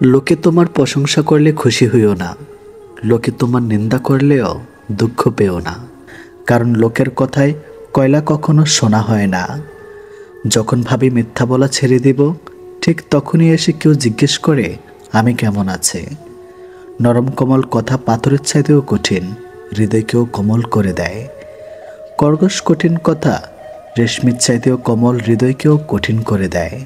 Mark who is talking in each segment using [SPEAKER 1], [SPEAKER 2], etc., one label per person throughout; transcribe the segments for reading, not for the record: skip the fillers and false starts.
[SPEAKER 1] লোকে তোমার প্রশংসা করলে খুশি হইও না, লোকে তোমার নিন্দা করলেও দুঃখ পেও না। কারণ লোকের কথায় কয়লা কখনো শোনা হয় না। যখন ভাবি মিথ্যা বলা ছেড়ে দিব, ঠিক তখনই এসে কেউ জিজ্ঞেস করে আমি কেমন আছে। নরম কোমল কথা পাথরের চাইতেও কঠিন, হৃদয়কেও কোমল করে দেয়। কর্কশ কঠিন কথা রেশমির চাইতেও কোমল হৃদয়কেও কঠিন করে দেয়।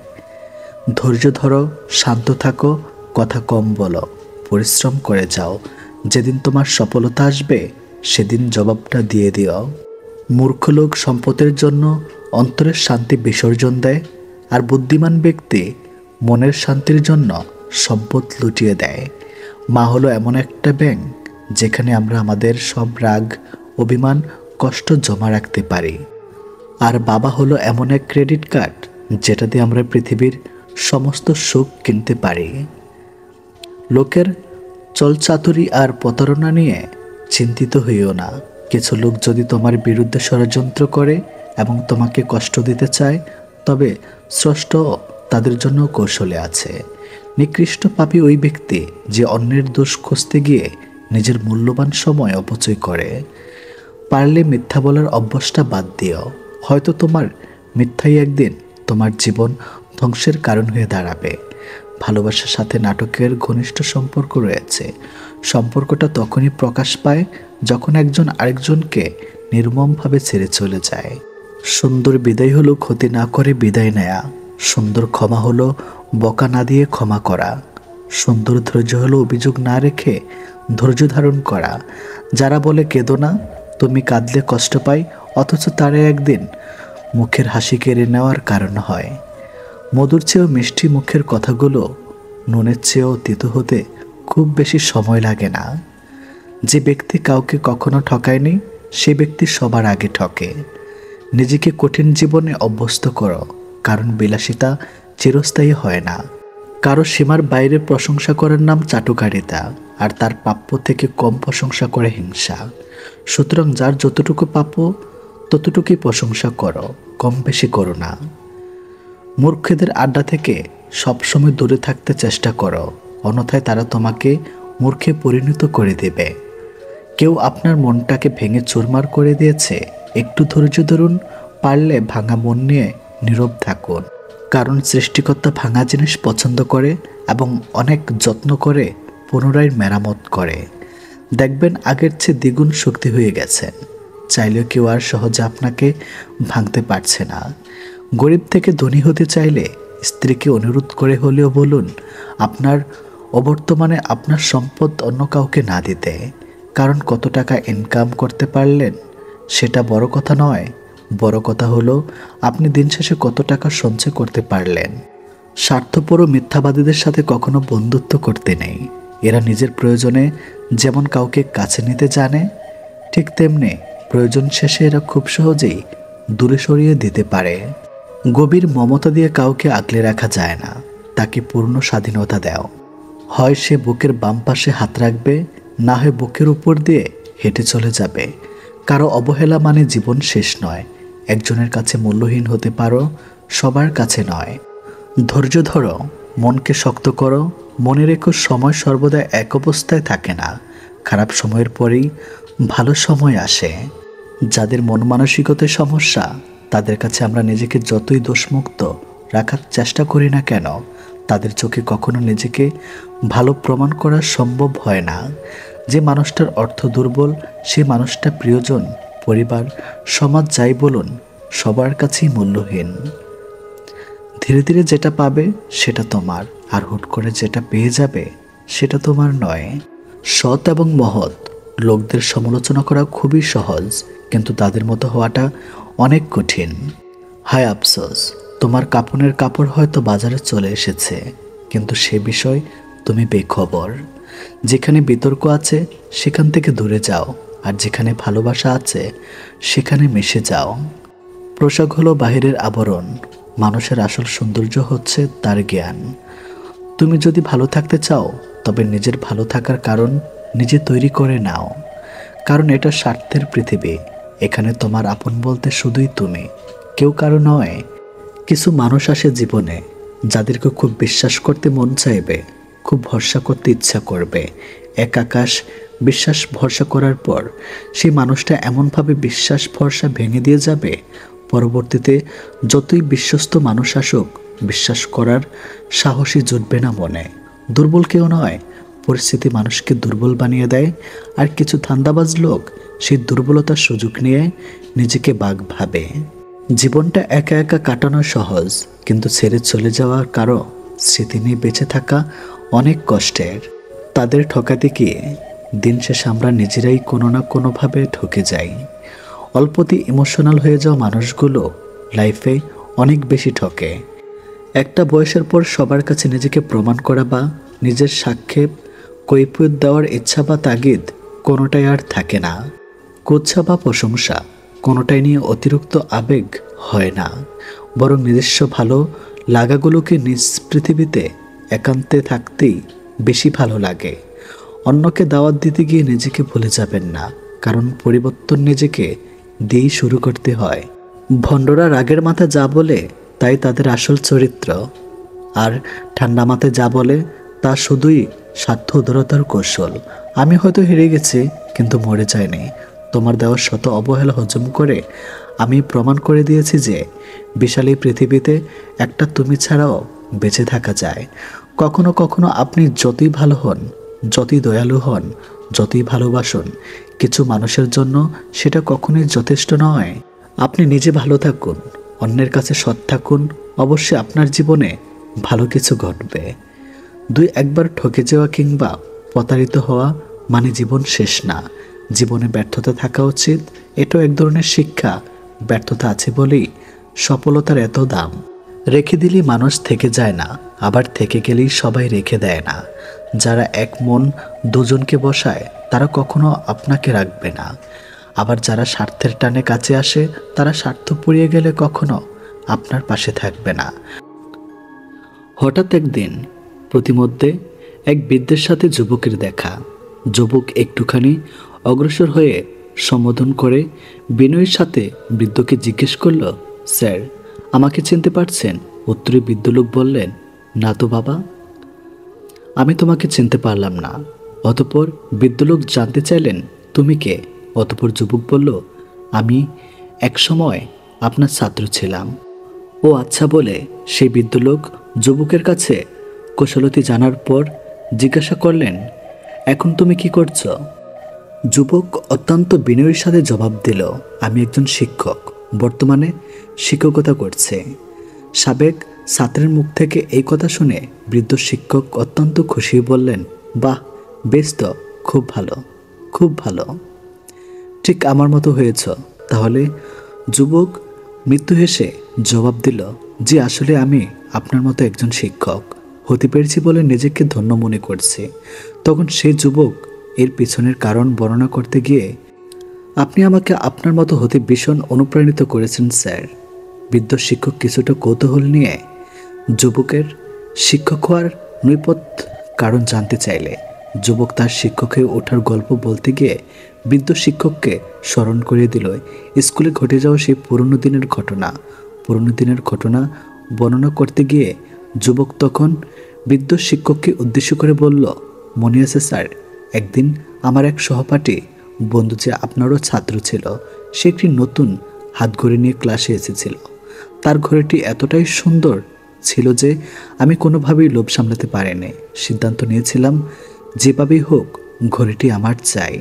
[SPEAKER 1] ধৈর্য ধরো, শান্ত থাকো, কথা কম বলো, পরিশ্রম করে যাও। যেদিন তোমার সফলতা আসবে সেদিন জবাবটা দিয়ে দিও। মূর্খ লোক সম্পদের জন্য অন্তরের শান্তি বিসর্জন দেয়, আর বুদ্ধিমান ব্যক্তি মনের শান্তির জন্য সম্পদ লুটিয়ে দেয়। মা হলো এমন একটা ব্যাংক যেখানে আমরা আমাদের সব রাগ, অভিমান, কষ্ট জমা রাখতে পারি। আর বাবা হলো এমন এক ক্রেডিট কার্ড যেটা দিয়ে আমরা পৃথিবীর সমস্ত সুখ কিনতে পারি। লোকের চলচাতুরি আর প্রতারণা নিয়ে চিন্তিত হইও না। কিছু লোক যদি তোমার বিরুদ্ধে ষড়যন্ত্র করে এবং তোমাকে কষ্ট দিতে চায়, তবে স্রষ্ট তাদের জন্য কৌশলে আছে। নিকৃষ্ট পাপী ওই ব্যক্তি যে অন্যের দোষ খুঁজতে গিয়ে নিজের মূল্যবান সময় অপচয় করে। পারলে মিথ্যা বলার অভ্যাসটা বাদ দিও। হয়তো তোমার মিথ্যাই একদিন তোমার জীবন ধ্বংসের কারণ হয়ে দাঁড়াবে। ভালোবাসার সাথে নাটকের ঘনিষ্ঠ সম্পর্ক রয়েছে। সম্পর্কটা তখনই প্রকাশ পায় যখন একজন আরেকজনকে নির্মমভাবে ছেড়ে চলে যায়। সুন্দর বিদায় হলো ক্ষতি না করে বিদায় নেয়া। সুন্দর ক্ষমা হলো বকা না দিয়ে ক্ষমা করা। সুন্দর ধৈর্য হলো অভিযোগ না রেখে ধৈর্য ধারণ করা। যারা বলে কেঁদো না, তুমি কাঁদলে কষ্ট পাই, অথচ তারা একদিন মুখের হাসি কেড়ে নেওয়ার কারণ হয়। মধুর চেয়েও মিষ্টি মুখের কথাগুলো নুনের চেয়েও তিতো হতে খুব বেশি সময় লাগে না। যে ব্যক্তি কাউকে কখনো ঠকায়নি, সে ব্যক্তি সবার আগে ঠকে। নিজেকে কঠিন জীবনে অভ্যস্ত করো, কারণ বিলাসিতা চিরস্থায়ী হয় না। কারো সীমার বাইরে প্রশংসা করার নাম চাটুকারিতা, আর তার প্রাপ্য থেকে কম প্রশংসা করে হিংসা। সুতরাং যার যতটুকু প্রাপ্য ততটুকুই প্রশংসা করো, কম বেশি করো না। মূর্খদের আড্ডা থেকে সবসময় দূরে থাকতে চেষ্টা করো, অন্যথায় তারা তোমাকে মূর্খে পরিণত করে দেবে। কেউ আপনার মনটাকে ভেঙে চুরমার করে দিয়েছে, একটু ধৈর্য ধরুন। পারলে ভাঙা মন নিয়ে নীরব থাকুন, কারণ সৃষ্টিকর্তা ভাঙা জিনিস পছন্দ করে এবং অনেক যত্ন করে পুনরায় মেরামত করে। দেখবেন আগের চেয়ে দ্বিগুণ শক্তি হয়ে গেছেন। চাইলেও কেউ আর সহজে আপনাকে ভাঙতে পারছে না। গরিব থেকে ধনী হতে চাইলে স্ত্রীকে অনুরোধ করে হলেও বলুন আপনার অবর্তমানে আপনার সম্পদ অন্য কাউকে না দিতে। কারণ কত টাকা ইনকাম করতে পারলেন সেটা বড় কথা নয়, বড় কথা হলো আপনি দিন শেষে কত টাকা সঞ্চয় করতে পারলেন। স্বার্থপর ও মিথ্যাবাদীদের সাথে কখনো বন্ধুত্ব করতে নেই। এরা নিজের প্রয়োজনে যেমন কাউকে কাছে নিতে জানে, ঠিক তেমনি প্রয়োজন শেষে এরা খুব সহজেই দূরে সরিয়ে দিতে পারে। গভীর মমতা দিয়ে কাউকে আগলে রাখা যায় না, তাকে পূর্ণ স্বাধীনতা দাও। হয় সে বুকের বাম পাশে হাত রাখবে, না হয় বুকের উপর দিয়ে হেঁটে চলে যাবে। কারো অবহেলা মানে জীবন শেষ নয়। একজনের কাছে মূল্যহীন হতে পারো, সবার কাছে নয়। ধৈর্য ধরো, মনকে শক্ত করো। মনে রেখো সময় সর্বদা এক অবস্থায় থাকে না। খারাপ সময়ের পরেই ভালো সময় আসে। যাদের মন মানসিকতায় সমস্যা, তাদের কাছে আমরা নিজেকে যতই দোষমুক্ত রাখার চেষ্টা করি না কেন, তাদের চোখে কখনো নিজেকে ভালো প্রমাণ করা সম্ভব হয় না। যে মানুষটার অর্থ দুর্বল, সে মানুষটা প্রিয়জন, পরিবার, সমাজ যাই বলুন, সবার কাছেই মূল্যহীন। ধীরে ধীরে যেটা পাবে সেটা তোমার, আর হুট করে যেটা পেয়ে যাবে সেটা তোমার নয়। সৎ এবং মহৎ লোকদের সমালোচনা করা খুবই সহজ, কিন্তু তাদের মতো হওয়াটা অনেক কঠিন। হায় আফসোস, তোমার কাপনের কাপড় হয়তো বাজারে চলে এসেছে, কিন্তু সে বিষয় তুমি বেখবর। যেখানে বিতর্ক আছে সেখান থেকে দূরে যাও, আর যেখানে ভালোবাসা আছে সেখানে মিশে যাও। পোশাক হলো বাহিরের আবরণ, মানুষের আসল সৌন্দর্য হচ্ছে তার জ্ঞান। তুমি যদি ভালো থাকতে চাও, তবে নিজের ভালো থাকার কারণ নিজে তৈরি করে নাও। কারণ এটা স্বার্থের পৃথিবী, এখানে তোমার আপন বলতে শুধুই তুমি, কেউ কারো নয়। কিছু মানুষ আসে জীবনে যাদেরকে খুব বিশ্বাস করতে মন চাইবে, খুব ভরসা করতে ইচ্ছা করবে। এক আকাশ বিশ্বাস ভরসা করার পর সেই মানুষটা এমনভাবে বিশ্বাস ভরসা ভেঙে দিয়ে যাবে, পরবর্তীতে যতই বিশ্বস্ত মানুষ আসুক বিশ্বাস করার সাহসী জুটবে না মনে। দুর্বল কেউ নয়, পরিস্থিতি মানুষকে দুর্বল বানিয়ে দেয়। আর কিছু ধান্দাবাজ লোক সেই দুর্বলতার সুযোগ নিয়ে নিজেকে বাঘ ভাবে। জীবনটা একা একা কাটানো সহজ, কিন্তু ছেড়ে চলে যাওয়ার কারো স্মৃতি নিয়ে বেঁচে থাকা অনেক কষ্টের। তাদের ঠকাতে গিয়ে দিন শেষে আমরা নিজেরাই কোনো না কোনোভাবে ঠকে যাই। অল্পতেই ইমোশনাল হয়ে যাওয়া মানুষগুলো লাইফে অনেক বেশি ঠকে। একটা বয়সের পর সবার কাছে নিজেকে প্রমাণ করা বা নিজের সাক্ষেপ কৈফিয়ত দেওয়ার ইচ্ছা বা তাগিদ কোনোটাই আর থাকে না। কুৎসা বা প্রশংসা কোনোটাই নিয়ে অতিরিক্ত আবেগ হয় না, বরং নিজস্ব ভালো লাগাগুলোকে নিজ পৃথিবীতে একান্তে থাকতেই বেশি ভালো লাগে। অন্যকে দাওয়াত দিতে গিয়ে নিজেকে ভুলে যাবেন না, কারণ পরিবর্তন নিজেকে দিয়েই শুরু করতে হয়। ভণ্ডরা রাগের মাথায় যা বলে তাই তাদের আসল চরিত্র, আর ঠান্ডা মাথায় যা বলে তা শুধুই স্বার্থ উদারতার কৌশল। আমি হয়তো হেরে গেছি, কিন্তু মরে যায়নি। তোমার দেওয়ার শত অবহেলা হজম করে আমি প্রমাণ করে দিয়েছি যে বিশাল এই পৃথিবীতে একটা তুমি ছাড়াও বেঁচে থাকা যায়। কখনো কখনো আপনি যতই ভালো হন, যতই দয়ালু হন, যতই ভালোবাসুন, কিছু মানুষের জন্য সেটা কখনোই যথেষ্ট নয়। আপনি নিজে ভালো থাকুন, অন্যের কাছে সৎ থাকুন, অবশ্যই আপনার জীবনে ভালো কিছু ঘটবে। দুই একবার ঠকে যাওয়া কিংবা প্রতারিত হওয়া মানে জীবন শেষ না। জীবনে ব্যর্থতা থাকা উচিত, এটাও এক ধরনের শিক্ষা। ব্যর্থতা আছে বলেই সফলতার এত দাম। রেখে দিলেই মানুষ থেকে যায় না, আবার থেকে গেলেই সবাই রেখে দেয় না। যারা এক মন দুজনকে বসায় তারা কখনো আপনাকে রাখবে না, আবার যারা স্বার্থের টানে কাছে আসে তারা স্বার্থ পুড়িয়ে গেলে কখনো আপনার পাশে থাকবে না। হঠাৎ একদিন প্রতিমধ্যে এক বৃদ্ধের সাথে যুবকের দেখা। যুবক একটুখানি অগ্রসর হয়ে সম্বোধন করে বিনয়ের সাথে বৃদ্ধকে জিজ্ঞেস করল, স্যার আমাকে চিনতে পারছেন? উত্তরে বৃদ্ধ লোক বললেন, না তো বাবা, আমি তোমাকে চিনতে পারলাম না। অতঃপর বৃদ্ধ লোক জানতে চাইলেন, তুমি কে? অতঃপর যুবক বলল, আমি এক সময় আপনার ছাত্র ছিলাম। ও আচ্ছা বলে সেই বৃদ্ধ লোক যুবকের কাছে কুশলতি জানার পর জিজ্ঞাসা করলেন, এখন তুমি কি করছো? যুবক অত্যন্ত বিনয়ের সাথে জবাব দিল, আমি একজন শিক্ষক, বর্তমানে শিক্ষকতা করছে। সাবেক ছাত্রের মুখ থেকে এই কথা শুনে বৃদ্ধ শিক্ষক অত্যন্ত খুশি বললেন, বাহ, বেশ তো, খুব ভালো, খুব ভালো, ঠিক আমার মতো হয়েছ তাহলে। যুবক মৃত্যু হেসে জবাব দিল, জি আসলে আমি আপনার মতো একজন শিক্ষক হতে পেরেছি বলে নিজেকে ধন্য মনে করছে। তখন সেই যুবক এর পিছনের কারণ বর্ণনা করতে গিয়ে, আপনি আমাকে আপনার মতো হতে ভীষণ অনুপ্রাণিত করেছেন স্যার। বৃদ্ধ শিক্ষক কিছুটা কৌতূহল নিয়ে যুবকের শিক্ষক হওয়ার নৈপথ্য কারণ জানতে চাইলে যুবক তার শিক্ষক হয়ে ওঠার গল্প বলতে গিয়ে বৃদ্ধ শিক্ষককে স্মরণ করিয়ে দিল স্কুলে ঘটে যাওয়া সেই পুরনো দিনের ঘটনা বর্ণনা করতে গিয়ে যুবক তখন বৃদ্ধ শিক্ষককে উদ্দেশ্য করে বলল, মনে আছে স্যার, একদিন আমার এক সহপাঠী বন্ধু যে আপনারও ছাত্র ছিল, সে একটি নতুন হাতঘড়ি নিয়ে ক্লাসে এসেছিল। তার ঘড়িটি এতটাই সুন্দর ছিল যে আমি কোনোভাবেই লোভ সামলাতে পারিনি। সিদ্ধান্ত নিয়েছিলাম যেভাবেই হোক ঘড়িটি আমার চাই।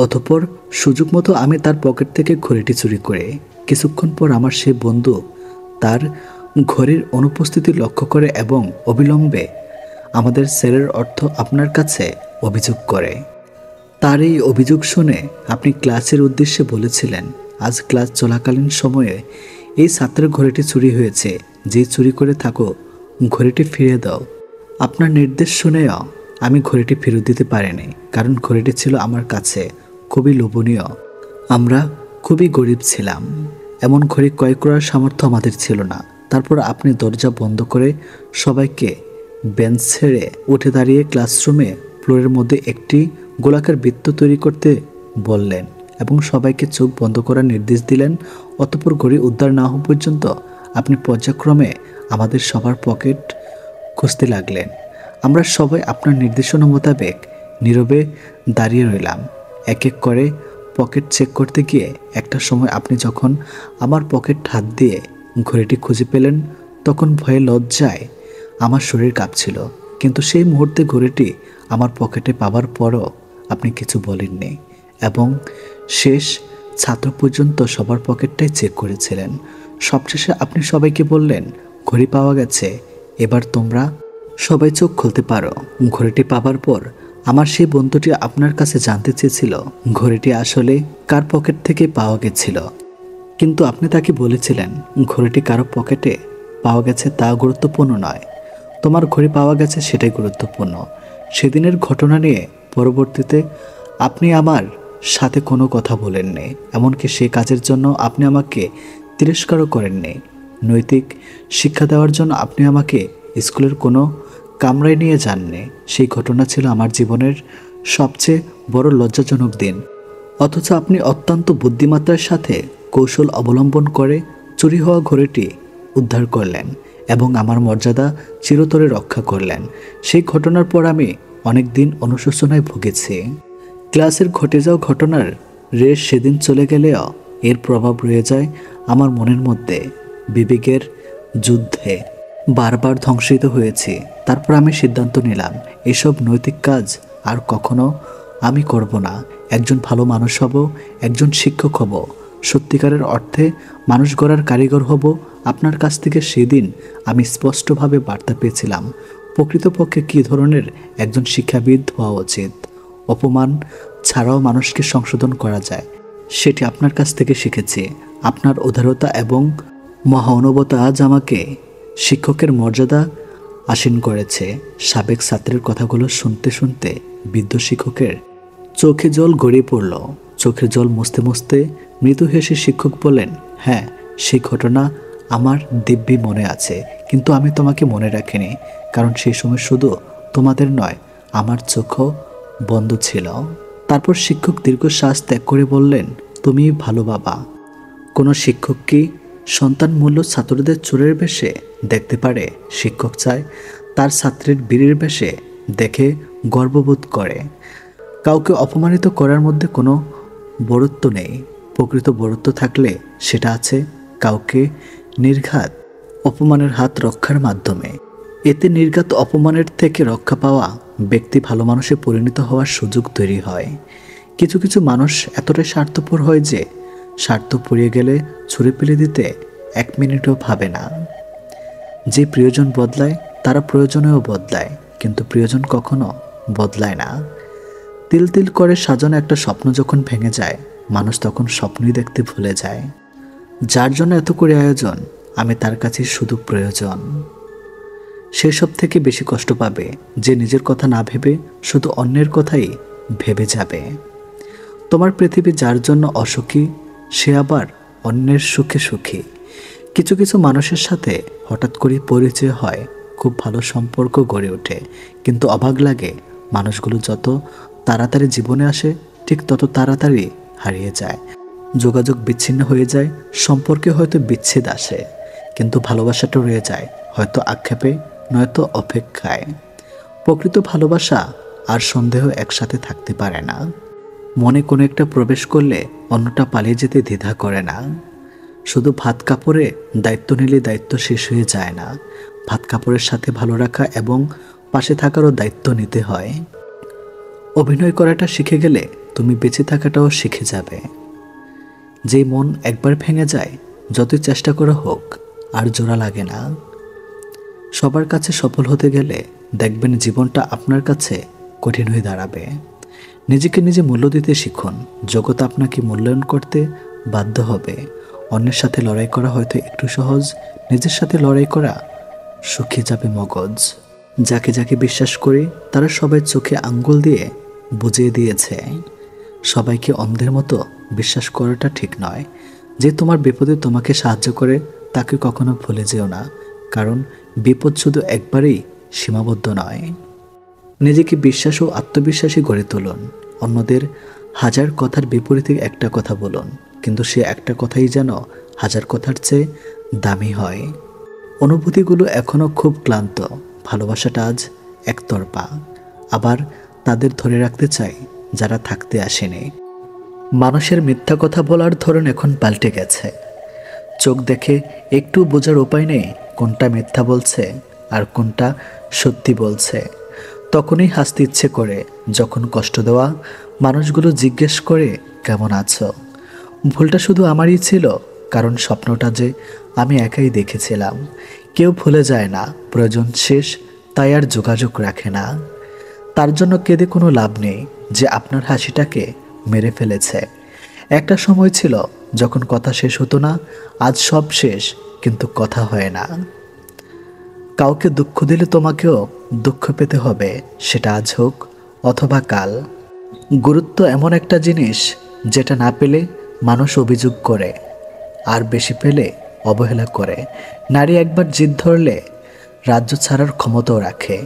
[SPEAKER 1] অতঃপর সুযোগ মতো আমি তার পকেট থেকে ঘড়িটি চুরি করে কিছুক্ষণ পর আমার সে বন্ধু তার ঘড়ির অনুপস্থিতি লক্ষ্য করে এবং অবিলম্বে আমাদের স্যারের অর্থ আপনার কাছে অভিযোগ করে। তার এই অভিযোগ শুনে আপনি ক্লাসের উদ্দেশ্যে বলেছিলেন, আজ ক্লাস চলাকালীন সময়ে এই ছাত্রের ঘড়িটি চুরি হয়েছে, যেই চুরি করে থাকো ঘড়িটি ফিরিয়ে দাও। আপনার নির্দেশ শুনেও আমি ঘড়িটি ফেরত দিতে পারিনি, কারণ ঘড়িটি ছিল আমার কাছে খুবই লোভনীয়। আমরা খুবই গরিব ছিলাম, এমন ঘড়ি ক্রয় করার সামর্থ্য আমাদের ছিল না। তারপর আপনি দরজা বন্ধ করে সবাইকে বেঞ্চ ছেড়ে উঠে দাঁড়িয়ে ক্লাসরুমে ফ্লোরের মধ্যে একটি গোলাকার বৃত্ত তৈরি করতে বললেন এবং সবাইকে চোখ বন্ধ করার নির্দেশ দিলেন। অতঃপর ঘড়ি উদ্ধার না হওয়া পর্যন্ত আপনি পর্যায়ক্রমে আমাদের সবার পকেট খুঁজতে লাগলেন। আমরা সবাই আপনার নির্দেশনা মোতাবেক নীরবে দাঁড়িয়ে রইলাম। এক এক করে পকেট চেক করতে গিয়ে একটা সময় আপনি যখন আমার পকেট হাত দিয়ে ঘড়িটি খুঁজে পেলেন, তখন ভয়ে লজ্জায় আমার শরীর কাঁপছিল। কিন্তু সেই মুহূর্তে ঘড়িটি আমার পকেটে পাওয়ার পরও আপনি কিছু বলেননি এবং শেষ ছাত্র পর্যন্ত সবার পকেটটাই চেক করেছিলেন। সবশেষে আপনি সবাইকে বললেন, ঘড়ি পাওয়া গেছে, এবার তোমরা সবাই চোখ খুলতে পারো। ঘড়িটি পাবার পর আমার সেই বন্ধুটি আপনার কাছে জানতে চেয়েছিল ঘড়িটি আসলে কার পকেট থেকে পাওয়া গেছিল, কিন্তু আপনি তাকে বলেছিলেন ঘড়িটি কারো পকেটে পাওয়া গেছে তা গুরুত্বপূর্ণ নয়, তোমার ঘড়ি পাওয়া গেছে সেটাই গুরুত্বপূর্ণ। সেদিনের ঘটনা নিয়ে পরবর্তীতে আপনি আমার সাথে কোনো কথা বলেননি, এমনকি সেই কাজের জন্য আপনি আমাকে তিরস্কারও করেননি। নৈতিক শিক্ষা দেওয়ার জন্য আপনি আমাকে স্কুলের কোনো কামরায় নিয়ে যাননি। সেই ঘটনা ছিল আমার জীবনের সবচেয়ে বড় লজ্জাজনক দিন। অথচ আপনি অত্যন্ত বুদ্ধিমত্তার সাথে কৌশল অবলম্বন করে চুরি হওয়া ঘড়িটি উদ্ধার করলেন এবং আমার মর্যাদা চিরতরে রক্ষা করলেন। সেই ঘটনার পর আমি অনেক দিন অনুশোচনায় ভুগেছি। ক্লাসের ঘটে যাওয়া ঘটনার রেশ সেদিন চলে গেলেও এর প্রভাব রয়ে যায় আমার মনের মধ্যে। বিবেকের যুদ্ধে বারবার ধ্বংসিত হয়েছি। তারপর আমি সিদ্ধান্ত নিলাম এসব নৈতিক কাজ আর কখনো আমি করব না। একজন ভালো মানুষ হব, একজন শিক্ষক হব, সত্যিকারের অর্থে মানুষ গড়ার কারিগর হব। আপনার কাছ থেকে সেদিন আমি স্পষ্টভাবে বার্তা পেয়েছিলাম প্রকৃতপক্ষে কী ধরনের একজন শিক্ষাবিদ হওয়া উচিত। অপমান ছাড়াও মানুষকে সংশোধন করা যায়, সেটি আপনার কাছ থেকে শিখেছি। আপনার উদারতা এবং মহানুভবতা আজ আমাকে শিক্ষকের মর্যাদা আসীন করেছে। সাবেক ছাত্রের কথাগুলো শুনতে শুনতে বৃদ্ধ শিক্ষকের চোখে জল গড়িয়ে পড়ল। চোখের জল মুছতে মুছতে মৃদু হেসে শিক্ষক বললেন, হ্যাঁ, সেই ঘটনা আমার দিব্যি মনে আছে, কিন্তু আমি তোমাকে মনে রাখিনি, কারণ সেই সময় শুধু তোমাদের নয়, আমার চোখও বন্ধ ছিল। তারপর শিক্ষক দীর্ঘশ্বাস ত্যাগ করে বললেন, তুমি ভালো বাবা। কোনো শিক্ষক কি সন্তান মূল্য ছাত্রদের চোরের বেশে দেখতে পারে? শিক্ষক চায় তার ছাত্রের বীরের বেশে দেখে গর্ববোধ করে। কাউকে অপমানিত করার মধ্যে কোনো বড়ত্ব নেই। প্রকৃত বড়ত্ব থাকলে সেটা আছে কাউকে নির্ঘাত অপমানের হাত রক্ষার মাধ্যমে। এতে নির্ঘাত অপমানের থেকে রক্ষা পাওয়া ব্যক্তি ভালো মানুষে পরিণত হওয়ার সুযোগ তৈরি হয়। কিছু কিছু মানুষ এতটাই স্বার্থপর হয় যে স্বার্থ পুড়িয়ে গেলে ছুঁড়ে ফেলে দিতে 1 মিনিটও ভাবে না। যে প্রিয়জন বদলায় তারা প্রয়োজনেও বদলায়, কিন্তু প্রিয়জন কখনো বদলায় না। তিল তিল করে সাজানো একটা স্বপ্ন যখন ভেঙে যায়, মানুষ তখন স্বপ্নই দেখতে ভুলে যায়। যার জন্য এত করে আয়োজন, আমি তার কাছে শুধু প্রয়োজন। সেসব থেকে বেশি কষ্ট পাবে যে নিজের কথা না ভেবে শুধু অন্যের কথাই ভেবে যাবে। তোমার পৃথিবী যার জন্য অসুখী, সে আবার অন্যের সুখে সুখী। কিছু কিছু মানুষের সাথে হঠাৎ করে পরিচয় হয়, খুব ভালো সম্পর্ক গড়ে ওঠে, কিন্তু অবাক লাগে মানুষগুলো যত তাড়াতাড়ি জীবনে আসে ঠিক তত তাড়াতাড়ি হারিয়ে যায়। যোগাযোগ বিচ্ছিন্ন হয়ে যায়, সম্পর্কে হয়তো বিচ্ছেদ আসে, কিন্তু ভালোবাসাটা রয়ে যায় হয়তো আক্ষেপে নয়তো অপেক্ষায়। প্রকৃত ভালোবাসা আর সন্দেহ একসাথে থাকতে পারে না। মনে কোনো একটা প্রবেশ করলে অন্যটা পালিয়ে যেতে দ্বিধা করে না। শুধু ভাত কাপড়ে দায়িত্ব নিলে দায়িত্ব শেষ হয়ে যায় না। ভাত কাপড়ের সাথে ভালো রাখা এবং পাশে থাকারও দায়িত্ব নিতে হয়। অভিনয় করাটা শিখে গেলে তুমি বেঁচে থাকাটাও শিখে যাবে। যেই মন একবার ভেঙে যায়, যতই চেষ্টা করা হোক আর জোড়া লাগে না। সবার কাছে সফল হতে গেলে দেখবেন জীবনটা আপনার কাছে কঠিন হয়ে দাঁড়াবে। নিজেকে নিজে মূল্য দিতে শিখুন। জগৎ আপনাকে মূল্যায়ন করতে বাধ্য হবে। অন্যের সাথে লড়াই করা হয়তো একটু সহজ, নিজের সাথে লড়াই করা শুকিয়ে যাবে মগজ। যাকে যাকে বিশ্বাস করি তারা সবাই চোখে আঙ্গুল দিয়ে বুঝিয়ে দিয়েছে সবাইকে অন্ধের মতো বিশ্বাস করাটা ঠিক নয়। যে তোমার বিপদে তোমাকে সাহায্য করে তাকে কখনো ভুলে যেও না, কারণ বিপদ শুধু একবারেই সীমাবদ্ধ নয়। নিজেকে বিশ্বাস ও আত্মবিশ্বাসী গড়ে তুলুন। অন্যদের হাজার কথার বিপরীতে একটা কথা বলুন, কিন্তু সে একটা কথাই যেন হাজার কথার চেয়ে দামি হয়। অনুভূতিগুলো এখনও খুব ক্লান্ত। ভালোবাসাটা আজ একতরফা, আবার তাদের ধরে রাখতে চাই যারা থাকতে আসেনি। মানুষের মিথ্যা কথা বলার ধরন এখন পাল্টে গেছে। চোখ দেখে একটু বোঝার উপায় নেই কোনটা মিথ্যা বলছে আর কোনটা সত্যি বলছে। তখনই হাসতে ইচ্ছে করে যখন কষ্ট দেওয়া মানুষগুলো জিজ্ঞেস করে কেমন আছো। ভুলটা শুধু আমারই ছিল, কারণ স্বপ্নটা যে আমি একাই দেখেছিলাম। কেউ ভুলে যায় না, প্রয়োজন শেষ তাই আর যোগাযোগ রাখে না। তার জন্য কেঁদে কোনো লাভ নেই যে আপনার হাসিটাকে মেরে ফেলেছে। একটা সময় ছিল যখন কথা শেষ হতো না, আজ সব শেষ কিন্তু কথা হয় না। কাউকে দুঃখ দিলে তোমাকেও দুঃখ পেতে হবে, সেটা আজ হোক অথবা কাল। গুরুত্ব এমন একটা জিনিস যেটা না পেলে মানুষ অভিযোগ করে, আর বেশি পেলে অবহেলা করে। নারী একবার জিদ ধরলে রাজ্য ছাড়ার ক্ষমতাও রাখে।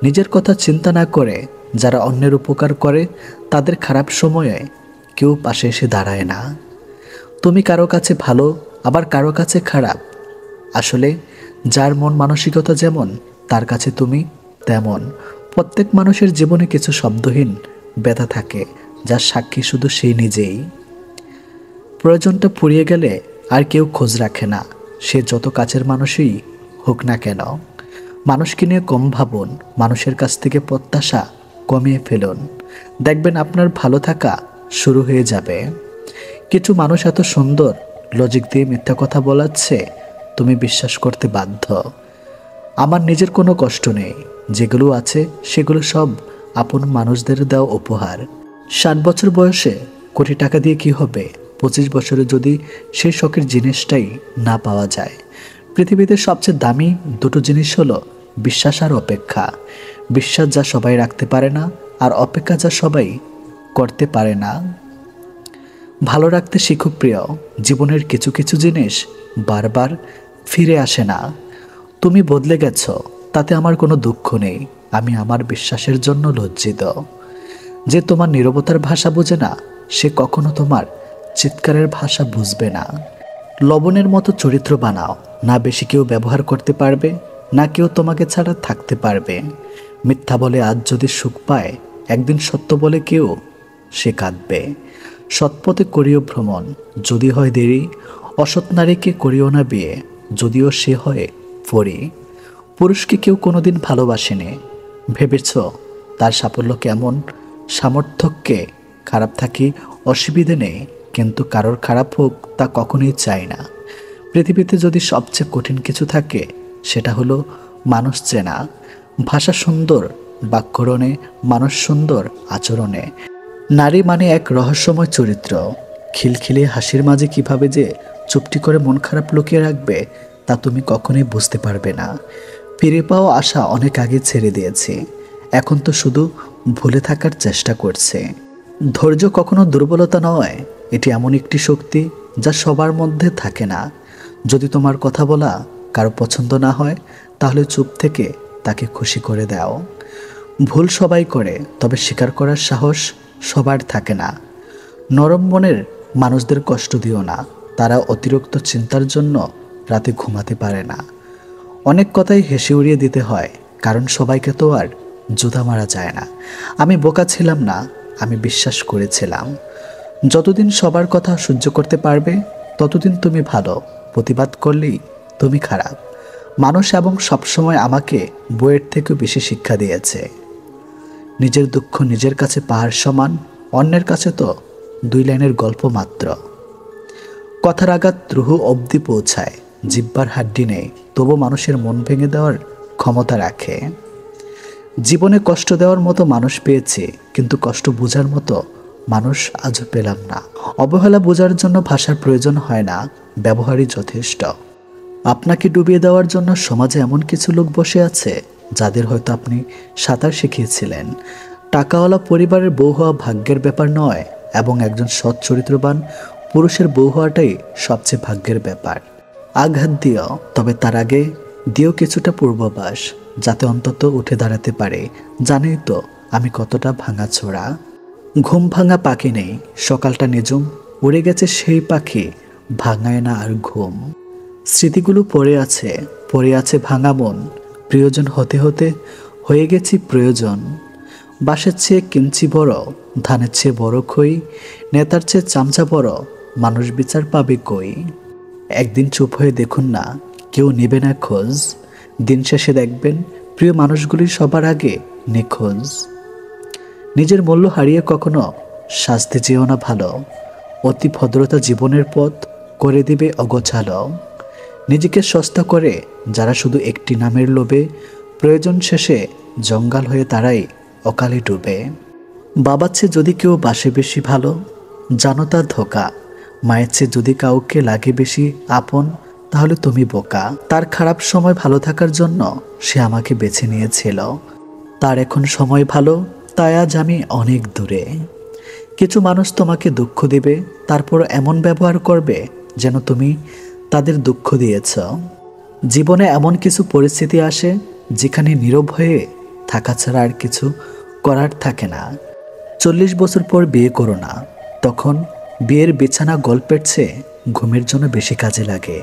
[SPEAKER 1] নিজের কথা চিন্তা না করে যারা অন্যের উপকার করে তাদের খারাপ সময়ে কেউ পাশে এসে দাঁড়ায় না। তুমি কারো কাছে ভালো, আবার কারো কাছে খারাপ। আসলে যার মন মানসিকতা যেমন তার কাছে তুমি তেমন। প্রত্যেক মানুষের জীবনে কিছু শব্দহীন ব্যথা থাকে, যার সাক্ষী শুধু সেই নিজেই। প্রয়োজনটা ফুরিয়ে গেলে আর কেউ খোঁজ রাখে না, সে যত কাছের মানুষই হোক না কেন। মানুষকে নিয়ে কম ভাবুন, মানুষের কাছ থেকে প্রত্যাশা কমিয়ে ফেলুন। দেখবেন আপনার ভালো থাকা শুরু হয়ে যাবে। কিছু মানুষ এত সুন্দর, লজিক দিয়ে মিথ্যা কথা বলাচ্ছে তুমি বিশ্বাস করতে বাধ্য। আমার নিজের কোনো কষ্ট নেই, যেগুলো আছে সেগুলো সব আপন মানুষদের দেওয়া উপহার। 60 বছর বয়সে কোটি টাকা দিয়ে কি হবে 25 বছরে যদি সেই শখের জিনিসটাই না পাওয়া যায়। পৃথিবীতে সবচেয়ে দামি দুটো জিনিস হলো বিশ্বাস আর অপেক্ষা। বিশ্বাস যা সবাই রাখতে পারে না, আর অপেক্ষা যা সবাই করতে পারে না। ভালো রাখতে শিখো প্রিয়, জীবনের কিছু কিছু জিনিস বারবার ফিরে আসে না। তুমি বদলে গেছো, তাতে আমার কোনো দুঃখ নেই। আমি আমার বিশ্বাসের জন্য লজ্জিত। যে তোমার নীরবতার ভাষা বোঝে না, সে কখনো তোমার চিৎকারের ভাষা বুঝবে না। লবণের মতো চরিত্র বানাও, না বেশি কেউ ব্যবহার করতে পারবে, না কেউ তোমাকে ছাড়া থাকতে পারবে। মিথ্যা বলে আজ যদি সুখ পায়, একদিন সত্য বলে কেউ সে কাঁদবে। সৎপথে করিও ভ্রমণ, যদি হয় দেরি। অসৎ নারীকে করিও না বিয়ে, যদিও সে হয় পরী। পুরুষকে কেউ কোনোদিন ভালোবাসেনি, ভেবেছ তার সাফল্য কেমন? সামর্থ্যকে খারাপ থাকি অসুবিধে নেই, কিন্তু কারোর খারাপ হোক তা কখনোই চাই না। পৃথিবীতে যদি সবচেয়ে কঠিন কিছু থাকে, সেটা হলো মানুষ চেনা। ভাষা সুন্দর বাক্যরণে, মানুষ সুন্দর আচরণে। নারী মানে এক রহস্যময় চরিত্র। খিলখিলিয়ে হাসির মাঝে কিভাবে যে চুপটি করে মন খারাপ লুকিয়ে রাখবে তা তুমি কখনোই বুঝতে পারবে না। ফিরে পাওয়া আশা অনেক আগে ছেড়ে দিয়েছি, এখন তো শুধু ভুলে থাকার চেষ্টা করছে। ধৈর্য কখনো দুর্বলতা নয়, এটি এমন একটি শক্তি যা সবার মধ্যে থাকে না। যদি তোমার কথা বলা কারো পছন্দ না হয়, তাহলে চুপ থেকে তাকে খুশি করে দাও। ভুল সবাই করে, তবে স্বীকার করার সাহস সবার থাকে না। নরম মনের মানুষদের কষ্ট দিও না, তারা অতিরিক্ত চিন্তার জন্য রাতে ঘুমাতে পারে না। অনেক কথাই হেসে উড়িয়ে দিতে হয়, কারণ সবাইকে তো আর জুতা মারা যায় না। আমি বোকা ছিলাম না, আমি বিশ্বাস করেছিলাম। যতদিন সবার কথা সহ্য করতে পারবে ততদিন তুমি ভালো, প্রতিবাদ করলেই তুমি খারাপ। মানুষ এবং সবসময় আমাকে বইয়ের থেকেও বেশি শিক্ষা দিয়েছে। নিজের দুঃখ নিজের কাছে পাহাড় সমান, অন্যের কাছে তো 2 লাইনের গল্প মাত্র। কথার আঘাত রুহু অবধি পৌঁছায়, জিহ্বার হাড্ডি নেই, তবু মানুষের মন ভেঙে দেওয়ার ক্ষমতা রাখে। জীবনে কষ্ট দেওয়ার মতো মানুষ পেয়েছি, কিন্তু কষ্ট বোঝার মতো মানুষ আজও পেলাম না। অবহেলা বোঝার জন্য ভাষার প্রয়োজন হয় না, ব্যবহারই যথেষ্ট। আপনাকে ডুবিয়ে দেওয়ার জন্য সমাজে এমন কিছু লোক বসে আছে যাদের হয়তো আপনি সাঁতার শিখিয়েছিলেন। টাকাওয়ালা পরিবারের বউ হওয়া ভাগ্যের ব্যাপার নয়, এবং একজন সৎ চরিত্রবান পুরুষের বউ হওয়াটাই সবচেয়ে ভাগ্যের ব্যাপার। আঘাত দিও, তবে তার আগে দিও কিছুটা পূর্বাভাস, যাতে অন্তত উঠে দাঁড়াতে পারে। জানোই তো আমি কতটা ভাঙাচোরা। ঘুম ভাঙা পাখি নেই, সকালটা নিঝুম, উড়ে গেছে সেই পাখি, ভাঙায় না আর ঘুম। স্মৃতিগুলো পড়ে আছে ভাঙা মন। প্রিয়জন হতে হতে হয়ে গেছি প্রয়োজন। বাঁশের চেয়ে কিঞ্চি বড়, ধানের চেয়ে বড় খই, নেতার চেয়ে চামচা বড়, মানুষ বিচার পাবে কই। একদিন চুপ হয়ে দেখুন না, কেউ নেবে না খোঁজ। দিন শেষে দেখবেন প্রিয় মানুষগুলি সবার আগে নিখোঁজ। নিজের মূল্য হারিয়ে কখনো সাজতে যেও না ভালো, অতি ভদ্রতা জীবনের পথ করে দিবে অগোছালো। নিজেকে সস্তা করে যারা শুধু একটি নামের লোভে, প্রয়োজন শেষে জঞ্জাল হয়ে তারাই অকালে ডুবে। বাবার চেয়ে যদি কেউ বাসে বেশি ভালো, জানো তার ধোঁকা। মায়ের চেয়ে যদি কাউকে লাগে বেশি আপন, তাহলে তুমি বোকা। তার খারাপ সময় ভালো থাকার জন্য সে আমাকে বেছে নিয়েছিল। তার এখন সময় ভালো, তাই আজ আমি অনেক দূরে। কিছু মানুষ তোমাকে দুঃখ দেবে, তারপর এমন ব্যবহার করবে যেন তুমি তাদের দুঃখ দিয়েছ। জীবনে এমন কিছু পরিস্থিতি আসে যেখানে নীরব হয়ে থাকা ছাড়া আর কিছু করার থাকে না। 40 বছর পর বিয়ে করো না, তখন বিয়ের বিছানা গল্পের চেয়ে ঘুমের জন্য বেশি কাজে লাগে।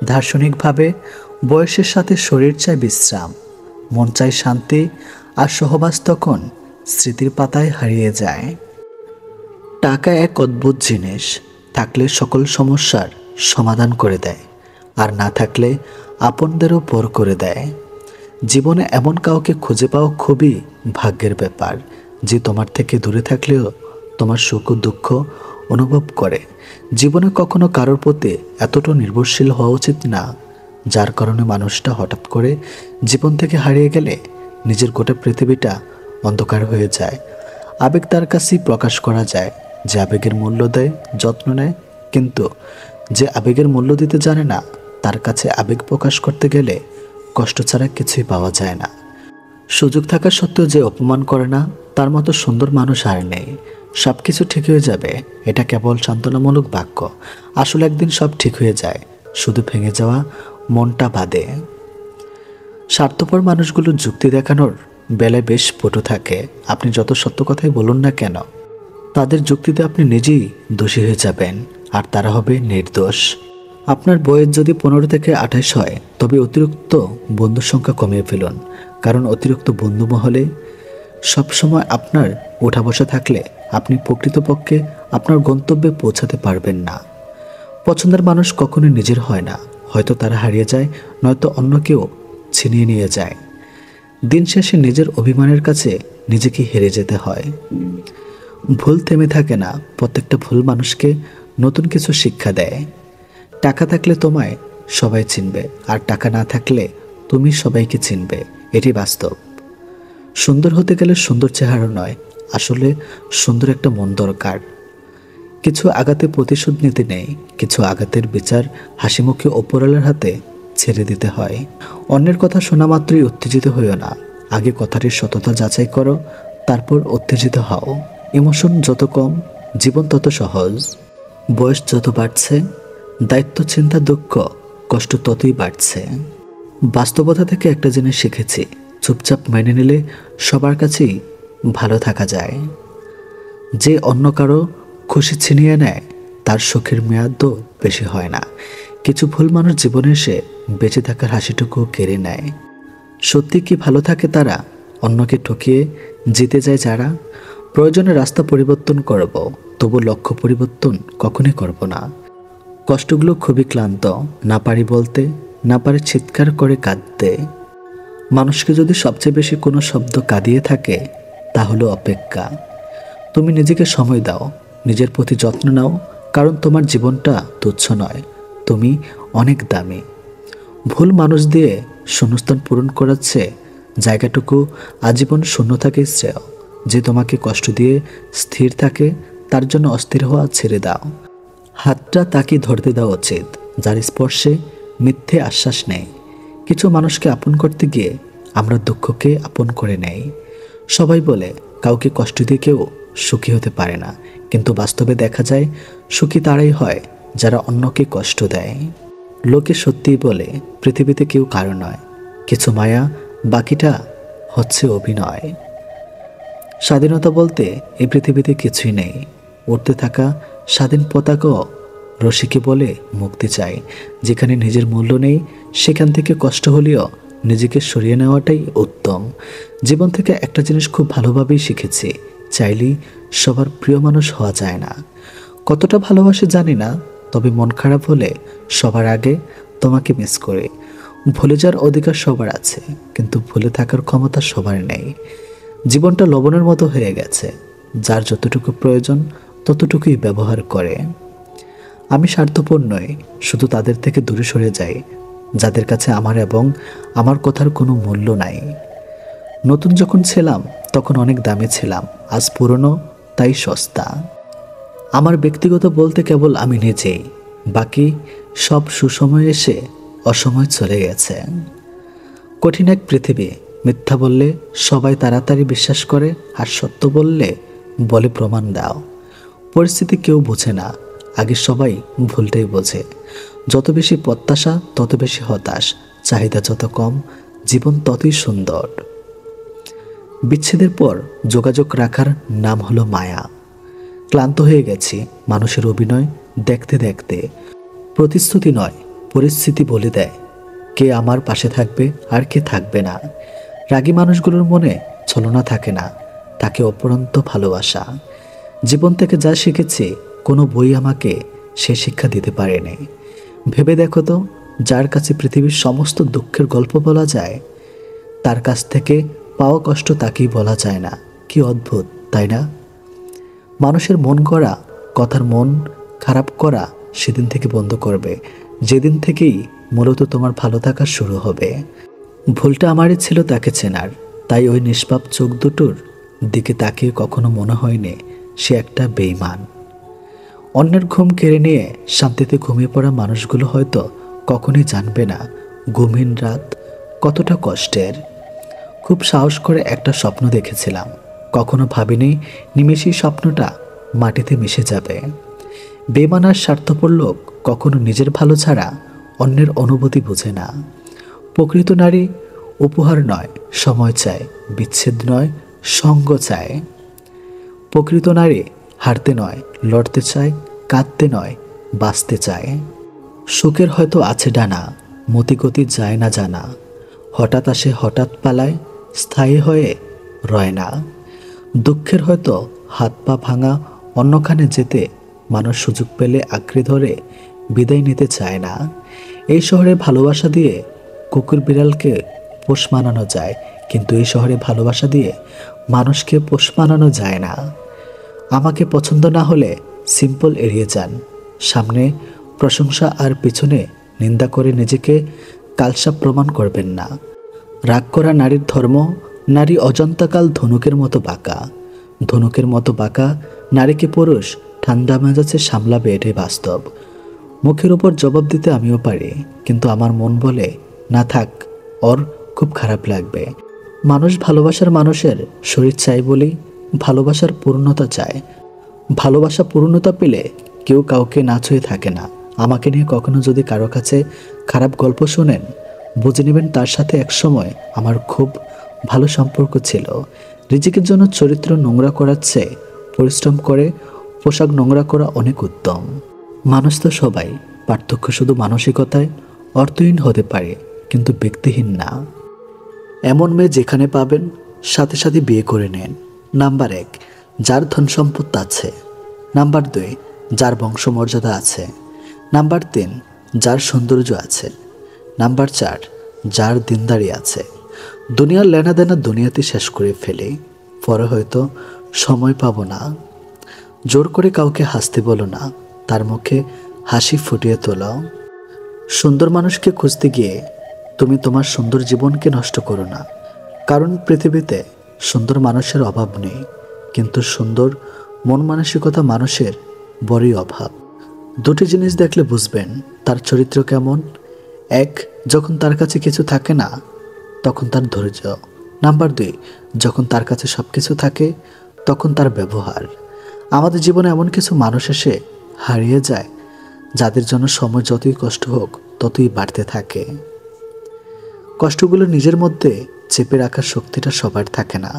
[SPEAKER 1] দার্শনিকভাবে বয়সের সাথে শরীর চায় বিশ্রাম, মন চায় শান্তি, আর সহবাস তখন স্মৃতির পাতায় হারিয়ে যায়। টাকা এক অদ্ভুত জিনিস, থাকলে সকল সমস্যার সমাধান করে দেয়, আর না থাকলে আপনদেরও পর করে দেয়। জীবনে এমন কাউকে খুঁজে পাওয়া খুবই ভাগ্যের ব্যাপার, যে তোমার থেকে দূরে থাকলেও তোমার সুখ ও দুঃখ অনুভব করে। জীবনে কখনো কারোর প্রতি এতটা নির্ভরশীল হওয়া উচিত না, যার কারণে মানুষটা হঠাৎ করে জীবন থেকে হারিয়ে গেলে নিজের গোটা পৃথিবীটা অন্ধকার হয়ে যায়। আবেগ তার কাছেই প্রকাশ করা যায়, যে আবেগের মূল্য দেয়, যত্ন নেয়, কিন্তু যে আবেগের মূল্য দিতে জানে না, তার কাছে আবেগ প্রকাশ করতে গেলে কষ্ট ছাড়া কিছুই পাওয়া যায় না। সুযোগ থাকা সত্ত্বেও যে অপমান করে না, তার মতো সুন্দর মানুষ আর নেই। সব কিছু ঠিক হয়ে যাবে, এটা কেবল সান্ত্বনামূলক বাক্য। আসলে একদিন সব ঠিক হয়ে যায়, শুধু ভেঙে যাওয়া মনটা বাদে। স্বার্থপর মানুষগুলো যুক্তি দেখানোর বেলায় বেশ পটু থাকে। আপনি যত সত্য কথাই বলুন না কেন, তাদের যুক্তিতে আপনি নিজেই দোষী হয়ে যাবেন, আর তারা হবে নির্দোষ। আপনার বয়স যদি 15 থেকে 28 হয়, তবে অতিরিক্ত বন্ধুর সংখ্যা কমিয়ে ফেলুন। কারণ অতিরিক্ত বন্ধু মহলে সবসময় আপনার ওঠা বসা থাকলে আপনি প্রকৃতপক্ষে আপনার গন্তব্যে পৌঁছাতে পারবেন না। পছন্দের মানুষ কখনোই নিজের হয় না, হয়তো তারা হারিয়ে যায়, নয়তো অন্য কেউ ছিনিয়ে নিয়ে যায়। দিন শেষে নিজের অভিমানের কাছে নিজেকে হেরে যেতে হয়। ভুল থেমে থাকে না, প্রত্যেকটা ভুল মানুষকে নতুন কিছু শিক্ষা দেয়। টাকা থাকলে তোমায় সবাই চিনবে, আর টাকা না থাকলে তুমি সবাইকে চিনবে, এটি বাস্তব। সুন্দর হতে গেলে সুন্দর চেহারা নয়, আসলে সুন্দর একটা মন দরকার। কিছু আঘাতে প্রতিশোধ নিতে নেই, কিছু আঘাতের বিচার হাসিমুখে ওপরওয়ালার হাতে ছেড়ে দিতে হয়। অন্যের কথা শোনা মাত্রই উত্তেজিত হইও না, আগে কথাটির সততা যাচাই করো, তারপর উত্তেজিত হও। ইমোশন যত কম, জীবন তত সহজ। বয়স যত বাড়ছে, দায়িত্ব, চিন্তা, দুঃখ, কষ্ট ততই বাড়ছে। বাস্তবতা থেকে একটা জিনিস শিখেছি, চুপচাপ মেনে নিলে সবার কাছেই ভালো থাকা যায়। যে অন্য কারো খুশি ছিনিয়ে নেয়, তার সুখের মেয়াদও বেশি হয় না। কিছু ভুল মানুষ জীবনে এসে বেঁচে থাকার হাসিটুকু কেড়ে নেয়। সত্যি কি ভালো থাকে তারা, অন্যকে ঠকিয়ে জিতে যায় যারা। প্রয়োজনে রাস্তা পরিবর্তন করব, তবু লক্ষ্য পরিবর্তন কখনোই করব না। কষ্টগুলো খুবই ক্লান্ত, না পারি বলতে, না পারি চিৎকার করে কাঁদতে। মানুষকে যদি সবচেয়ে বেশি কোনো শব্দ কাঁদিয়ে থাকে, তা হলো অপেক্ষা। তুমি নিজেকে সময় দাও, নিজের প্রতি যত্ন নাও, কারণ তোমার জীবনটা তুচ্ছ নয়, তুমি অনেক দামি। ভুল মানুষ দিয়ে শূন্যস্থান পূরণ করাচ্ছে জায়গাটুকু আজীবন শূন্য থাকে শ্রেয়। যে তোমাকে কষ্ট দিয়ে স্থির থাকে, তার জন্য অস্থির হওয়া ছেড়ে দাও। হাতটা তাকে ধরতে দেওয়া উচিত, যার স্পর্শে মিথ্যে আশ্বাস নেই। কিছু মানুষকে আপন করতে গিয়ে আমরা দুঃখকে আপন করে নেই। সবাই বলে কাউকে কষ্ট দিয়ে কেউ সুখী হতে পারে না, কিন্তু বাস্তবে দেখা যায় সুখী তারাই হয় যারা অন্যকে কষ্ট দেয়। লোকে সত্যিই বলে পৃথিবীতে কেউ কারো নয়, কিছু মায়া, বাকিটা হচ্ছে অভিনয়। স্বাধীনতা বলতে এই পৃথিবীতে কিছুই নেই। উড়তে থাকা স্বাধীন পতাকাও রসিকে বলে মুক্তি চাই। যেখানে নিজের মূল্য নেই, সেখান থেকে কষ্ট হলেও নিজেকে সরিয়ে নেওয়াটাই উত্তম। জীবন থেকে একটা জিনিস খুব ভালোভাবেই শিখেছি, চাইলেই সবার প্রিয় মানুষ হওয়া যায় না। কতটা ভালোবাসে জানি না, তবে মন খারাপ হলে সবার আগে তোমাকে মিস করে। ভুলে যাওয়ার অধিকার সবার আছে, কিন্তু ভুলে থাকার ক্ষমতা সবার নেই। জীবনটা লবণের মতো হয়ে গেছে, যার যতটুকু প্রয়োজন ততটুকুই ব্যবহার করে। আমি স্বার্থপর নই, শুধু তাদের থেকে দূরে সরে যাই যাদের কাছে আমার এবং আমার কথার কোনো মূল্য নাই। নতুন যখন ছিলাম তখন অনেক দামি ছিলাম, আজ পুরনো তাই সস্তা। আমার ব্যক্তিগত বলতে কেবল আমি নিজেই, বাকি সব সুসময় এসে অসময় চলে গেছে। কঠিন এক পৃথিবী, মিথ্যা বললে সবাই তাড়াতাড়ি বিশ্বাস করে, আর সত্য বললে বলে প্রমাণ দাও। পরিস্থিতি কেউ বোঝে না, আগে সবাই ভুলটাই বোঝে। যত বেশি প্রত্যাশা তত বেশি হতাশ, চাহিদা যত কম জীবন ততই সুন্দর। বিচ্ছেদের পর যোগাযোগ রাখার নাম হলো মায়া। ক্লান্ত হয়ে গেছি মানুষের অভিনয় দেখতে দেখতে। প্রতিশ্রুতি নয়, পরিস্থিতি বলে দেয় কে আমার পাশে থাকবে আর কে থাকবে না। রাগী মানুষগুলোর মনে ছলনা থাকে না, তাকে অপরন্ত ভালোবাসা। জীবন থেকে যা শিখেছি কোনো বই আমাকে সে শিক্ষা দিতে পারেনি। ভেবে দেখো তো, যার কাছে পৃথিবীর সমস্ত দুঃখের গল্প বলা যায়, তার কাছ থেকে পাওয়া কষ্ট তাকেই বলা যায় না। কি অদ্ভুত, তাই না? মানুষের মন গড়া কথার মন খারাপ করা সেদিন থেকে বন্ধ করবে, যেদিন থেকেই মূলত তোমার ভালো থাকা শুরু হবে। ভুলটা আমারই ছিল তাকে চেনার, তাই ওই নিষ্পাপ চোখ দুটোর দিকে তাকিয়ে কখনো মনে হয়নি সে একটা বেঈমান। অন্যের ঘুম কেড়ে নিয়ে শান্তিতে ঘুমিয়ে পড়া মানুষগুলো হয়তো কখনোই জানবে না ঘুমহীন রাত কতটা কষ্টের। খুব সাহস করে একটা স্বপ্ন দেখেছিলাম, কখনো ভাবিনি নিমেষেই স্বপ্নটা মাটিতে মিশে যাবে। বেঈমান আর স্বার্থপর লোক কখনো নিজের ভালো ছাড়া অন্যের অনুভূতি বোঝে না। প্রকৃত নারী উপহার নয়, সময় চায়, বিচ্ছেদ নয়, সঙ্গ চায়। প্রকৃত নারী হারতে নয়, লড়তে চায়, কাঁদতে নয়, বাঁচতে চায়। সুখের হয়তো আছে ডানা, মতিগতি যায় না জানা। হঠাৎ আসে হঠাৎ পালায়, স্থায়ী হয়ে রয় না। দুঃখের হয়তো হাত পা ভাঙা, অন্যখানে যেতে মানুষ সুযোগ পেলে আঁকড়ে ধরে বিদায় নিতে চায় না। এই শহরে ভালোবাসা দিয়ে কুকুর বিড়ালকে পোষ মানানো যায়, কিন্তু এই শহরে ভালোবাসা দিয়ে মানুষকে পোষ মানানো যায় না। আমাকে পছন্দ না হলে সিম্পল এড়িয়ে যান। সামনে প্রশংসা আর পিছনে নিন্দা করে নিজেকে কালসাপ প্রমাণ করবেন না। রাগ করা নারীর ধর্ম, নারী অজন্তাকাল ধনুকের মতো বাঁকা। ধনুকের মতো বাঁকা নারীকে পুরুষ ঠান্ডা মেজাজে সামলাবে, এটাই বাস্তব। মুখের উপর জবাব দিতে আমিও পারি, কিন্তু আমার মন বলে না থাক, ওর খুব খারাপ লাগবে। মানুষ ভালোবাসার মানুষের শরীর চাই বলেই ভালোবাসার পূর্ণতা চায়। ভালোবাসা পূর্ণতা পেলে কেউ কাউকে না ছুঁয়ে থাকে না। আমাকে নিয়ে কখনো যদি কারো কাছে খারাপ গল্প শোনেন, বুঝে নেবেন তার সাথে একসময় আমার খুব ভালো সম্পর্ক ছিল। রিজিকের জন্য চরিত্র নোংরা করার চেয়ে পরিশ্রম করে পোশাক নোংরা করা অনেক উত্তম। মানুষ তো সবাই, পার্থক্য শুধু মানসিকতায়। অর্থহীন হতে পারে কিন্তু ব্যক্তিহীন না। এমন মেয়ে যেখানে পাবেন সাথে সাথে বিয়ে করে নেন। নাম্বার 1, যার ধন সম্পদ আছে। নাম্বার 2, যার বংশমর্যাদা আছে। নাম্বার 3, যার সৌন্দর্য আছে। নাম্বার 4, যার দিনদারি আছে। দুনিয়ার লেনাদেনা দুনিয়াতে শেষ করে ফেলে, পরে হয়তো সময় পাবো না। জোর করে কাউকে হাসতে বলো না, তার মুখে হাসি ফুটিয়ে তোলো। সুন্দর মানুষকে খুঁজতে গিয়ে তুমি তোমার সুন্দর জীবনকে নষ্ট করো না, কারণ পৃথিবীতে সুন্দর মানুষের অভাব নেই, কিন্তু সুন্দর মন মানসিকতা মানুষের বড়ই অভাব। দুটি জিনিস দেখলে বুঝবেন তার চরিত্র কেমন। 1, যখন তার কাছে কিছু থাকে না তখন তার ধৈর্য। নাম্বার 2, যখন তার কাছে সব কিছু থাকে তখন তার ব্যবহার। আমাদের জীবনে এমন কিছু মানুষ এসে হারিয়ে যায় যাদের জন্য সময় যতই কষ্ট হোক ততই বাড়তে থাকে। কষ্টগুলো নিজের মধ্যে চেপে রাখার শক্তিটা সবার থাকে না।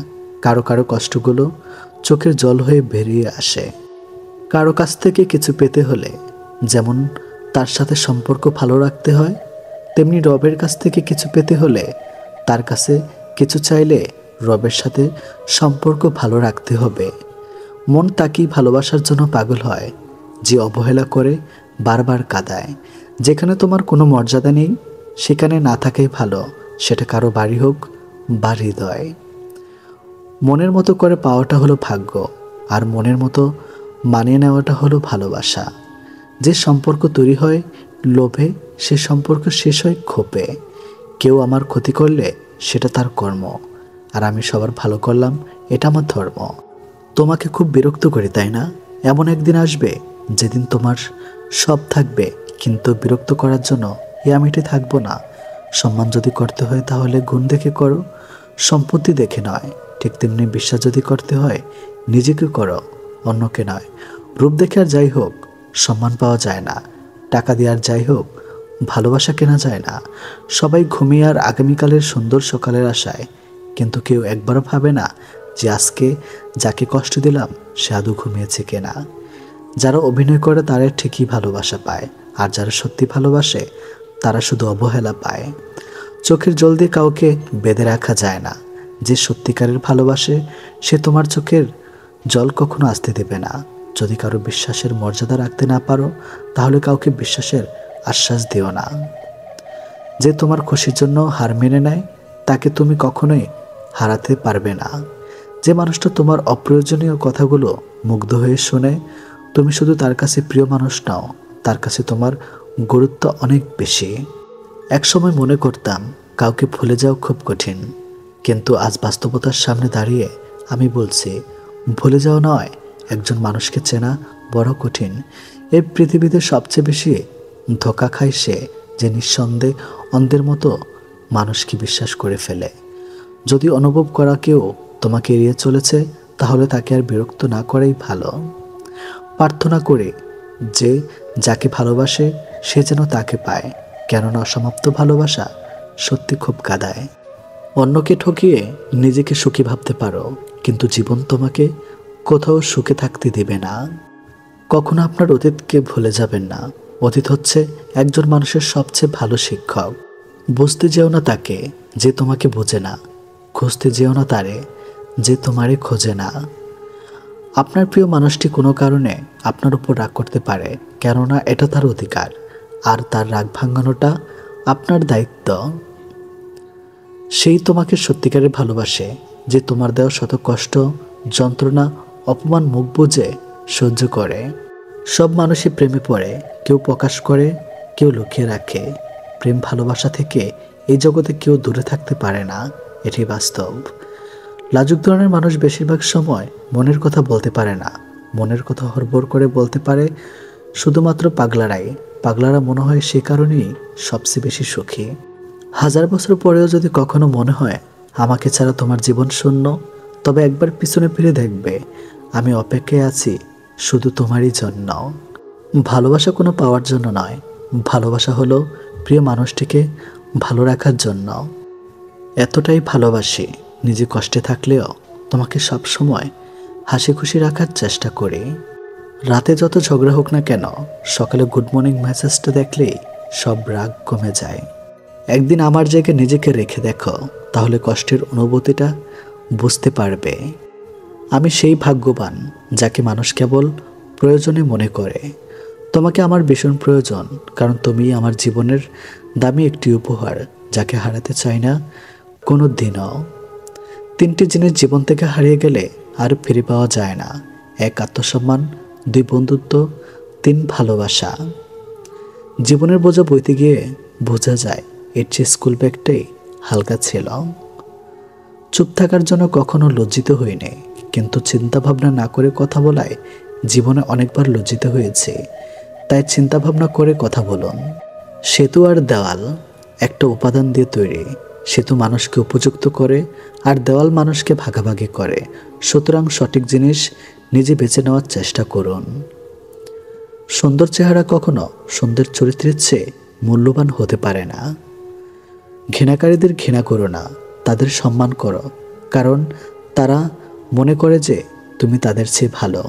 [SPEAKER 1] কারো কারো কষ্টগুলো চোখের জল হয়ে বেরিয়ে আসে। কারো কাছ থেকে কিছু পেতে হলে যেমন তার সাথে সম্পর্ক ভালো রাখতে হয়, তেমনি রবের কাছ থেকে কিছু পেতে হলে তার কাছে কিছু চাইলে রবের সাথে সম্পর্ক ভালো রাখতে হবে। মন তাকেই ভালোবাসার জন্য পাগল হয় যে অবহেলা করে, বারবার কাঁদায়। যেখানে তোমার কোনো মর্যাদা নেই সেখানে না থাকাই ভালো, সেটা কারো বাড়ি হোক বা হৃদয়। মনের মতো করে পাওয়াটা হলো ভাগ্য, আর মনের মতো মানিয়ে নেওয়াটা হলো ভালোবাসা। যে সম্পর্ক তৈরি হয় লোভে, সে সম্পর্ক শেষ হয় ক্ষোভে। কেউ আমার ক্ষতি করলে সেটা তার কর্ম, আর আমি সবার ভালো করলাম এটা আমার ধর্ম। তোমাকে খুব বিরক্ত করি তাই না? এমন একদিন আসবে যেদিন তোমার সব থাকবে, কিন্তু বিরক্ত করার জন্য আমিটি থাকবো না। সম্মান যদি করতে হয় তাহলে গুণ দেখে করো, সম্পত্তি দেখে নয়। ঠিক তেমনি বিশ্বাস যদি করতে হয় নিজেকে করো, অন্যকে নয়। রূপ দেখে আর যাই হোক সম্মান পাওয়া যায় না, টাকা দিয়ে আর যাই হোক ভালোবাসা কেনা যায় না। সবাই ঘুমিয়ে আর আগামীকালের সুন্দর সকালের আশায়, কিন্তু কেউ একবারও ভাবে না যে আজকে যাকে কষ্ট দিলাম সে আদৌ ঘুমিয়েছে কিনা। যারা অভিনয় করে তারা ঠিকই ভালোবাসা পায়, আর যারা সত্যি ভালোবাসে তারা শুধু অবহেলা পায়। চোখের জল দিয়ে কাউকে বেঁধে রাখা যায় না। যে সত্যিকারের ভালোবাসে সে তোমার চোখের জল কখনো আসতে দেবে না। যদি কারো বিশ্বাসের মর্যাদা রাখতে না পারো তাহলে কাউকে বিশ্বাসের আশ্বাস দিও না। যে তোমার খুশির জন্য হার মেনে নেয় তাকে তুমি কখনোই হারাতে পারবে না। যে মানুষটা তোমার অপ্রয়োজনীয় কথাগুলো মুগ্ধ হয়ে শোনে, তুমি শুধু তার কাছে প্রিয় মানুষ নাও, তার কাছে তোমার গুরুত্ব অনেক বেশি। একসময় মনে করতাম কাউকে ভুলে যাওয়া খুব কঠিন, কিন্তু আজ বাস্তবতার সামনে দাঁড়িয়ে আমি বলছি ভুলে যাওয়া নয়, একজন মানুষকে চেনা বড় কঠিন। এই পৃথিবীতে সবচেয়ে বেশি ধোঁকা খায় সে যে নিঃসন্দেহে অন্ধের মতো মানুষকে বিশ্বাস করে ফেলে। যদি অনুভব করা কেউ তোমাকে এড়িয়ে চলেছে তাহলে তাকে আর বিরক্ত না করাই ভালো। প্রার্থনা করে যে যাকে ভালোবাসে সে যেন তাকে পায়, কেননা অসমাপ্ত ভালোবাসা সত্যি খুব কাঁদায়। অন্যকে ঠকিয়ে নিজেকে সুখী ভাবতে পারো, কিন্তু জীবন তোমাকে কোথাও সুখে থাকতে দেবে না। কখনো আপনার অতীতকে ভুলে যাবেন না। অতীত হচ্ছে একজন মানুষের সবচেয়ে ভালো শিক্ষক। বুঝতে যেও না তাকে যে তোমাকে বোঝে না, খুঁজতে যেও না তারে যে তোমারে খোঁজে না। আপনার প্রিয় মানুষটি কোনো কারণে আপনার উপর রাগ করতে পারে, কেননা এটা তার অধিকার, আর তার রাগ ভাঙানোটা আপনার দায়িত্ব। সেই তোমাকে সত্যিকারে ভালোবাসে যে তোমার দেওয়া শত কষ্ট, যন্ত্রণা, অপমান মুখ বুজে সহ্য করে। সব মানুষই প্রেমে পড়ে, কেউ প্রকাশ করে, কেউ লুকিয়ে রাখে। প্রেম ভালোবাসা থেকে এই জগতে কেউ দূরে থাকতে পারে না, এটি বাস্তব। লাজুক ধরনের মানুষ বেশিরভাগ সময় মনের কথা বলতে পারে না। মনের কথা হড়বড় করে বলতে পারে শুধুমাত্র পাগলারাই। পাগলারা মনে হয় সে কারণেই সবচেয়ে বেশি সুখী। 1000 বছর পরেও যদি কখনো মনে হয় আমাকে ছাড়া তোমার জীবন শূন্য, তবে একবার পিছনে ফিরে দেখবে আমি অপেক্ষায় আছি শুধু তোমারই জন্য। ভালোবাসা কোনো পাওয়ার জন্য নয়, ভালোবাসা হলো প্রিয় মানুষটিকে ভালো রাখার জন্য। এতটাই ভালোবাসি নিজে কষ্টে থাকলেও তোমাকে সব সময় হাসি খুশি রাখার চেষ্টা করি। রাতে যত ঝগড়া হোক না কেন, সকালে গুড মর্নিং মেসেজটা দেখলেই সব রাগ কমে যায়। একদিন আমার জায়গায় নিজেকে রেখে দেখো, তাহলে কষ্টের অনুভূতিটা বুঝতে পারবে। আমি সেই ভাগ্যবান যাকে মানুষ কেবল প্রয়োজনে মনে করে। তোমাকে আমার ভীষণ প্রয়োজন, কারণ তুমি আমার জীবনের দামি একটি উপহার, যাকে হারাতে চাই না কোনো দিনও। 3টি জিনিস জীবন থেকে হারিয়ে গেলে আর ফিরে পাওয়া যায় না: 1 আত্মসম্মান, 2 বন্ধুত্ব, 3 ভালোবাসা। জীবনের বোঝা বইতে গিয়ে বোঝা যায় এর চেয়ে স্কুল ব্যাগটাই হালকা ছিল। চুপ থাকার জন্য কখনো লজ্জিত হইনি, কিন্তু চিন্তা ভাবনা না করে কথা বলায় জীবনে অনেকবার লজ্জিত হয়েছে। তাই চিন্তা ভাবনা করে কথা বলুন। সেতু আর দেওয়াল একটা উপাদান দিয়ে তৈরি। সেতু মানুষকে উপযুক্ত করে আর দেওয়াল মানুষকে ভাগাভাগি করে। সুতরাং সঠিক জিনিস নিজে বেছে নেওয়ার চেষ্টা করুন। সুন্দর চেহারা কখনো সুন্দর চরিত্রের চেয়ে মূল্যবান হতে পারে না। ঘৃণাকারীদের ঘৃণা করো না, তাদের সম্মান করো, কারণ তারা মনে করে যে তুমি তাদের চেয়ে ভালো।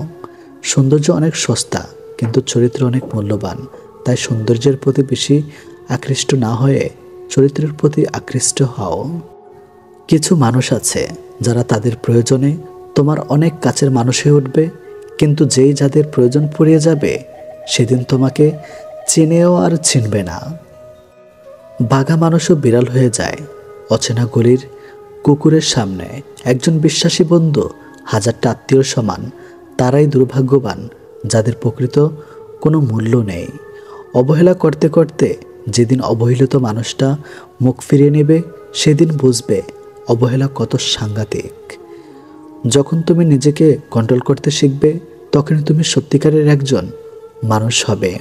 [SPEAKER 1] সৌন্দর্য অনেক সস্তা, কিন্তু চরিত্র অনেক মূল্যবান। তাই সৌন্দর্যের প্রতি বেশি আকৃষ্ট না হয়ে চরিত্রের প্রতি আকৃষ্ট হও। কিছু মানুষ আছে যারা তাদের প্রয়োজনে তোমার অনেক কাছের মানুষ হয়ে উঠবে, কিন্তু যেই যাদের প্রয়োজন ফুরিয়ে যাবে সেদিন তোমাকে চিনেও আর চিনবে না। বাঘা মানুষও বিড়াল হয়ে যায়। অচেনা গলির কুকুরের সামনে একজন বিশ্বাসী বন্ধু হাজারটা আত্মীয়র সমান। তারাই দুর্ভাগ্যবান যাদের প্রকৃত কোনো মূল্য নেই। অবহেলা করতে করতে যেদিন অবহেলিত মানুষটা মুখ ফিরিয়ে নেবে সেদিন বুঝবে অবহেলা কত সাংঘাতিক। যখন তুমি নিজেকে কন্ট্রোল করতে শিখবে তখনই তুমি সত্যিকারের একজন মানুষ হবে।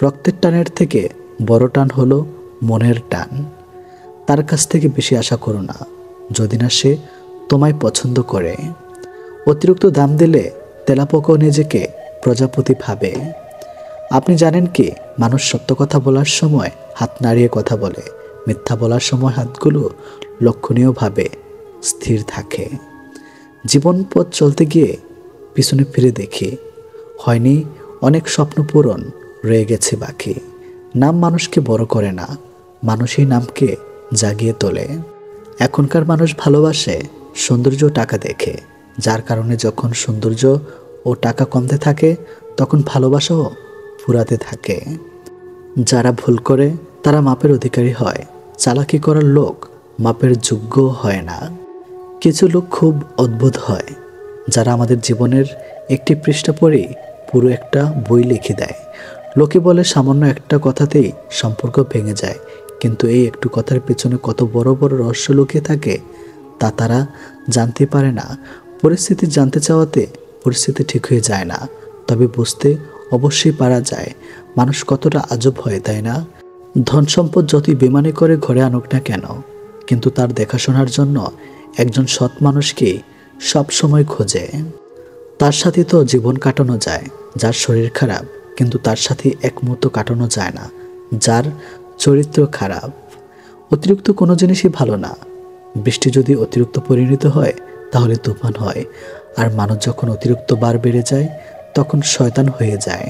[SPEAKER 1] রক্তের টানের থেকে বড় টান হলো মনের টান। তার কাছ থেকে বেশি আশা করো না যদি না সে তোমায় পছন্দ করে। অতিরিক্ত দাম দিলে তেলাপোকাও নিজেকে প্রজাপতি ভাবে। আপনি জানেন কি, মানুষ সত্য কথা বলার সময় হাত নাড়িয়ে কথা বলে, মিথ্যা বলার সময় হাতগুলো লক্ষণীয়ভাবে স্থির থাকে। জীবন পথ চলতে গিয়ে পিছনে ফিরে দেখি হয়নি অনেক স্বপ্ন পূরণ, রয়ে গেছে বাকি। নাম মানুষকে বড় করে না, মানুষই নামকে জাগিয়ে তোলে। এখনকার মানুষ ভালোবাসে সৌন্দর্য ও টাকা দেখে, যার কারণে যখন সৌন্দর্য ও টাকা কমতে থাকে তখন ভালোবাসাও ফুরাতে থাকে। যারা ভুল করে তারা মাপের অধিকারী হয়, চালাকি করার লোক মাপের যোগ্য হয় না। কিছু লোক খুব অদ্ভুত হয় যারা আমাদের জীবনের একটি পৃষ্ঠা পড়েই পুরো একটা বই লিখে দেয়। লোকে বলে সামান্য একটা কথাতেই সম্পর্ক ভেঙে যায়, কিন্তু এই একটু কথার পেছনে কত বড় বড় রহস্য লুকিয়ে থাকে তা তারা জানতে পারে না। পরিস্থিতি জানতে চাওয়াতে পরিস্থিতি ঠিক হয়ে যায় না, তবে বুঝতে অবশ্যই পারা যায় মানুষ কতটা আজব হয়, তাই না? ধন সম্পদ যতই বেমানি করে ঘরে আনুক না কেন, কিন্তু তার দেখাশোনার জন্য একজন সৎ মানুষকে সব সময় খোঁজে। তার সাথে তো জীবন কাটানো যায় যার শরীর খারাপ, কিন্তু তার সাথে এক মুহূর্ত কাটানো যায় না যার চরিত্র খারাপ। অতিরিক্ত কোনো জিনিসই ভালো না। বৃষ্টি যদি অতিরিক্ত পরিণত হয় তাহলে তুফান হয়, আর মানুষ যখন অতিরিক্ত বার বেড়ে যায় তখন শয়তান হয়ে যায়।